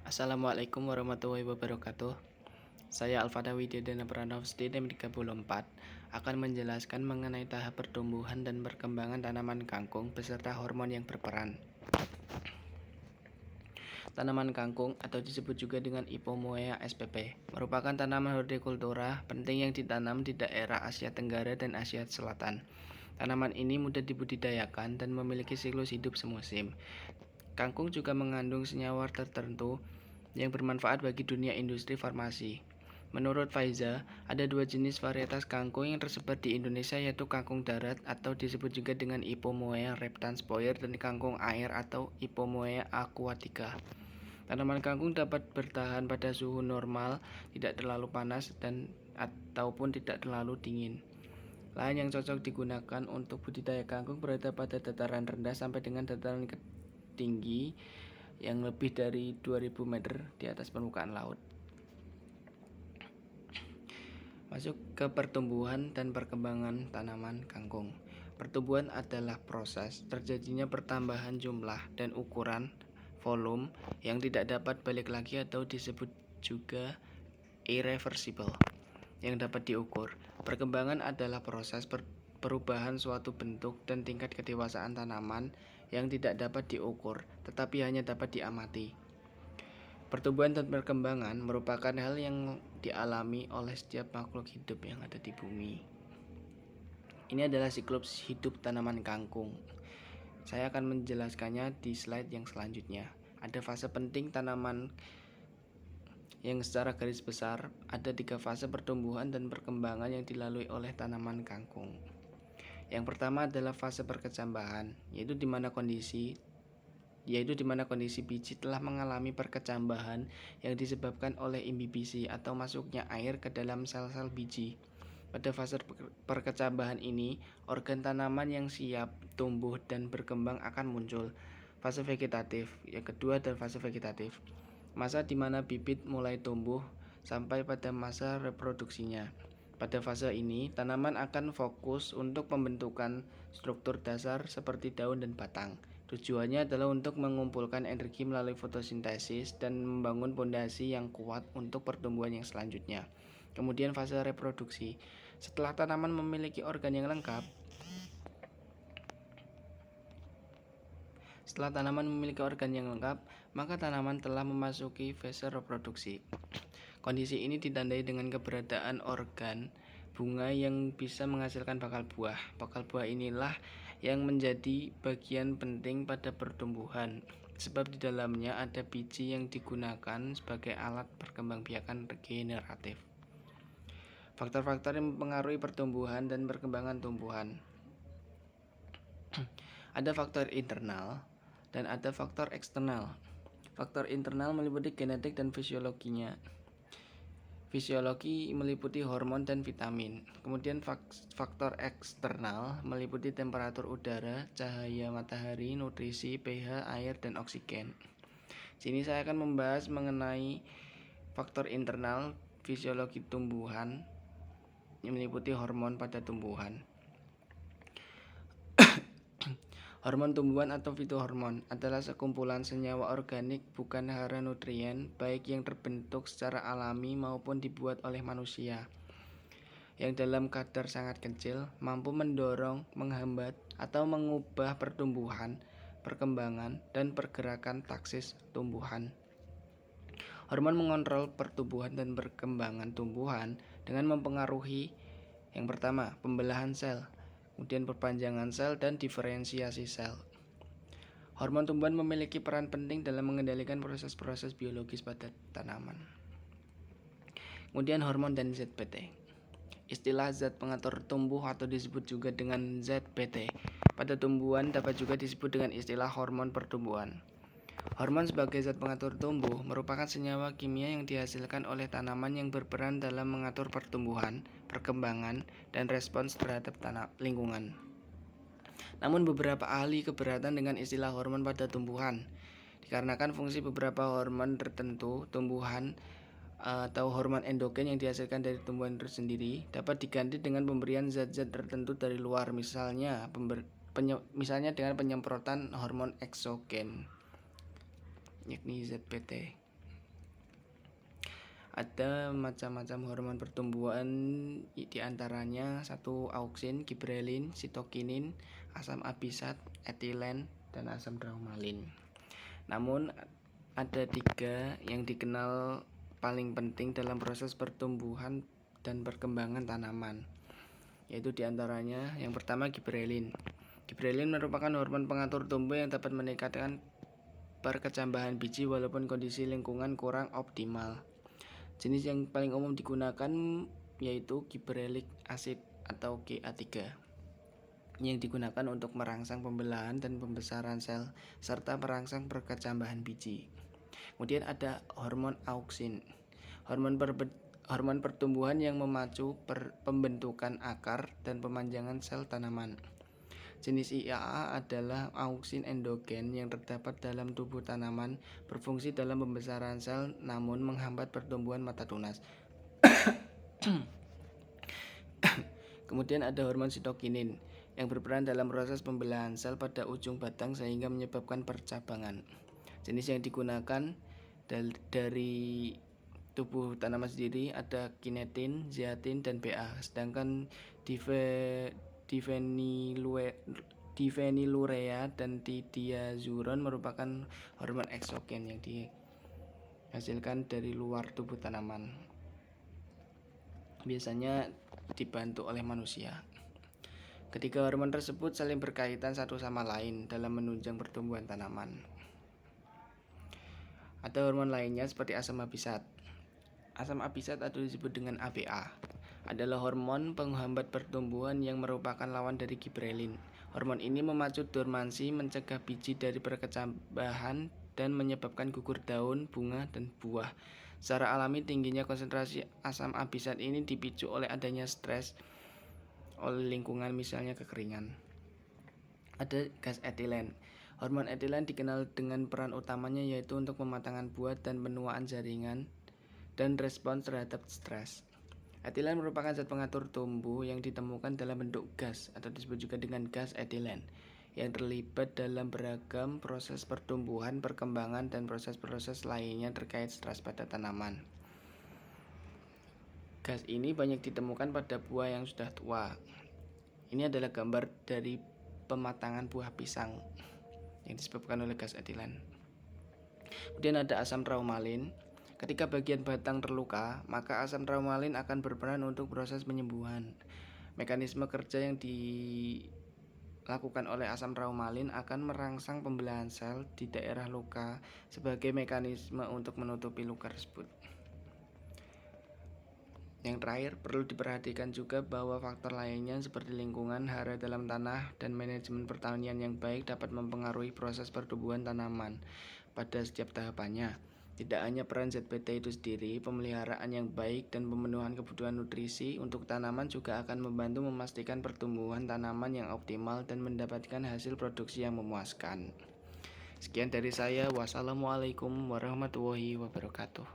Assalamualaikum warahmatullahi wabarakatuh. Saya Alfada Widyadana Pranowo SDM 34 akan menjelaskan mengenai tahap pertumbuhan dan perkembangan tanaman kangkung beserta hormon yang berperan. Tanaman kangkung atau disebut juga dengan Ipomoea spp merupakan tanaman hortikultura penting yang ditanam di daerah Asia Tenggara dan Asia Selatan. Tanaman ini mudah dibudidayakan dan memiliki siklus hidup semusim. Kangkung juga mengandung senyawa tertentu yang bermanfaat bagi dunia industri farmasi. Menurut Faiza, ada dua jenis varietas kangkung yang tersebar di Indonesia, yaitu kangkung darat atau disebut juga dengan Ipomoea reptanspoier dan kangkung air atau Ipomoea aquatica. Tanaman kangkung dapat bertahan pada suhu normal, tidak terlalu panas dan ataupun tidak terlalu dingin. Lahan yang cocok digunakan untuk budidaya kangkung berada pada dataran rendah sampai dengan dataran tinggi yang lebih dari 2000 meter di atas permukaan laut. Masuk ke pertumbuhan dan perkembangan tanaman kangkung. Pertumbuhan adalah proses terjadinya pertambahan jumlah dan ukuran volume yang tidak dapat balik lagi atau disebut juga irreversible yang dapat diukur. Perkembangan adalah proses perubahan suatu bentuk dan tingkat kedewasaan tanaman yang tidak dapat diukur tetapi hanya dapat diamati. Pertumbuhan dan perkembangan merupakan hal yang dialami oleh setiap makhluk hidup yang ada di bumi. Ini adalah siklus hidup tanaman kangkung. Saya akan menjelaskannya di slide yang selanjutnya. Ada fase penting tanaman yang secara garis besar ada 3 fase pertumbuhan dan perkembangan yang dilalui oleh tanaman kangkung. Yang pertama adalah fase perkecambahan, yaitu di mana kondisi biji telah mengalami perkecambahan yang disebabkan oleh imbibisi atau masuknya air ke dalam sel-sel biji. Pada fase perkecambahan ini, organ tanaman yang siap tumbuh dan berkembang akan muncul. Fase vegetatif, yang kedua adalah fase vegetatif, masa di mana bibit mulai tumbuh sampai pada masa reproduksinya. Pada fase ini, tanaman akan fokus untuk pembentukan struktur dasar seperti daun dan batang. Tujuannya adalah untuk mengumpulkan energi melalui fotosintesis dan membangun pondasi yang kuat untuk pertumbuhan yang selanjutnya. Kemudian fase reproduksi. Setelah tanaman memiliki organ yang lengkap, maka tanaman telah memasuki fase reproduksi. Kondisi ini ditandai dengan keberadaan organ bunga yang bisa menghasilkan bakal buah. Bakal buah inilah yang menjadi bagian penting pada pertumbuhan, sebab di dalamnya ada biji yang digunakan sebagai alat perkembangbiakan regeneratif. Faktor-faktor yang mempengaruhi pertumbuhan dan perkembangan tumbuhan. Ada faktor internal dan ada faktor eksternal. Faktor internal meliputi genetik dan fisiologinya. Fisiologi meliputi hormon dan vitamin. Kemudian faktor eksternal meliputi temperatur udara, cahaya matahari, nutrisi, pH, air, dan oksigen. Sini saya akan membahas mengenai faktor internal fisiologi tumbuhan yang meliputi hormon pada tumbuhan. Hormon tumbuhan atau fitohormon adalah sekumpulan senyawa organik bukan hara nutrien, baik yang terbentuk secara alami maupun dibuat oleh manusia, yang dalam kadar sangat kecil mampu mendorong, menghambat, atau mengubah pertumbuhan, perkembangan, dan pergerakan taksis tumbuhan. Hormon mengontrol pertumbuhan dan perkembangan tumbuhan dengan mempengaruhi yang pertama, pembelahan sel, kemudian perpanjangan sel dan diferensiasi sel. Hormon tumbuhan memiliki peran penting dalam mengendalikan proses-proses biologis pada tanaman. Kemudian hormon dan ZPT. Istilah zat pengatur tumbuh atau disebut juga dengan ZPT pada tumbuhan dapat juga disebut dengan istilah hormon pertumbuhan. Hormon sebagai zat pengatur tumbuh merupakan senyawa kimia yang dihasilkan oleh tanaman yang berperan dalam mengatur pertumbuhan, perkembangan, dan respons terhadap lingkungan. Namun beberapa ahli keberatan dengan istilah hormon pada tumbuhan, dikarenakan fungsi beberapa hormon tertentu tumbuhan atau hormon endogen yang dihasilkan dari tumbuhan itu sendiri dapat diganti dengan pemberian zat-zat tertentu dari luar, misalnya dengan penyemprotan hormon eksogen, yakni ZPT. Ada macam-macam hormon pertumbuhan, di antaranya 1 auksin, gibrelin, sitokinin, asam abisat, etilen, dan asam raumalin. Namun ada 3 yang dikenal paling penting dalam proses pertumbuhan dan perkembangan tanaman, yaitu diantaranya yang pertama gibrelin. Gibrelin merupakan hormon pengatur tumbuh yang dapat meningkatkan perkecambahan biji walaupun kondisi lingkungan kurang optimal. Jenis yang paling umum digunakan yaitu gibberellic acid atau GA3 yang digunakan untuk merangsang pembelahan dan pembesaran sel serta merangsang perkecambahan biji. Kemudian ada hormon auksin, hormon pertumbuhan yang memacu pembentukan akar dan pemanjangan sel tanaman. Jenis IAA adalah auksin endogen yang terdapat dalam tubuh tanaman, berfungsi dalam pembesaran sel namun menghambat pertumbuhan mata tunas. Kemudian ada hormon sitokinin yang berperan dalam proses pembelahan sel pada ujung batang sehingga menyebabkan percabangan. Jenis yang digunakan dari tubuh tanaman sendiri ada kinetin, zeatin, dan BA, sedangkan difenilurea dan didiazuron merupakan hormon eksogen yang dihasilkan dari luar tubuh tanaman, biasanya dibantu oleh manusia. Ketiga hormon tersebut saling berkaitan satu sama lain dalam menunjang pertumbuhan tanaman. Ada hormon lainnya seperti asam abisat. Asam abisat atau disebut dengan ABA adalah hormon penghambat pertumbuhan yang merupakan lawan dari gibrelin. Hormon ini memacu dormansi, mencegah biji dari perkecambahan, dan menyebabkan gugur daun, bunga, dan buah. Secara alami tingginya konsentrasi asam abisat ini dipicu oleh adanya stres oleh lingkungan, misalnya kekeringan. Ada gas etilen. Hormon etilen dikenal dengan peran utamanya yaitu untuk pematangan buah dan penuaan jaringan dan respons terhadap stres. Etilen merupakan zat pengatur tumbuh yang ditemukan dalam bentuk gas atau disebut juga dengan gas etilen yang terlibat dalam beragam proses pertumbuhan, perkembangan, dan proses-proses lainnya terkait stres pada tanaman. Gas ini banyak ditemukan pada buah yang sudah tua. Ini adalah gambar dari pematangan buah pisang yang disebabkan oleh gas etilen. Kemudian ada asam raumalin. Ketika bagian batang terluka, maka asam raumalin akan berperan untuk proses penyembuhan. Mekanisme kerja yang dilakukan oleh asam raumalin akan merangsang pembelahan sel di daerah luka sebagai mekanisme untuk menutupi luka tersebut. Yang terakhir, perlu diperhatikan juga bahwa faktor lainnya seperti lingkungan, hara dalam tanah, dan manajemen pertanian yang baik dapat mempengaruhi proses pertumbuhan tanaman pada setiap tahapannya. Tidak hanya peran ZBT itu sendiri, pemeliharaan yang baik dan pemenuhan kebutuhan nutrisi untuk tanaman juga akan membantu memastikan pertumbuhan tanaman yang optimal dan mendapatkan hasil produksi yang memuaskan. Sekian dari saya. Wassalamualaikum warahmatullahi wabarakatuh.